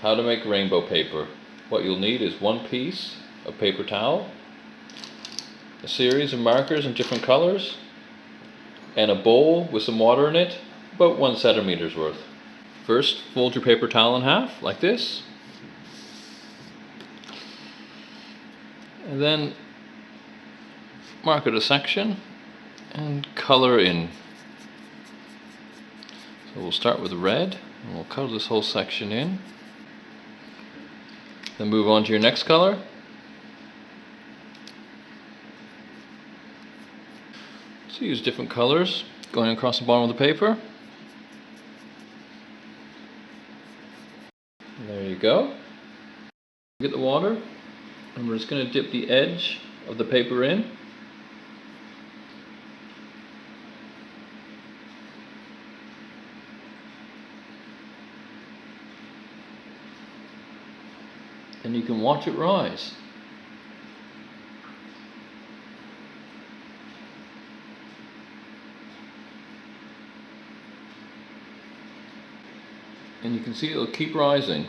How to make rainbow paper. What you'll need is one piece of paper towel, a series of markers in different colors, and a bowl with some water in it, about 1 centimeter's worth. First, fold your paper towel in half, like this. And then mark out a section and color in. So we'll start with red, and we'll color this whole section in. Then move on to your next color. So use different colors going across the bottom of the paper. And there you go. Get the water, and we're just going to dip the edge of the paper in. And you can watch it rise. And you can see it'll keep rising.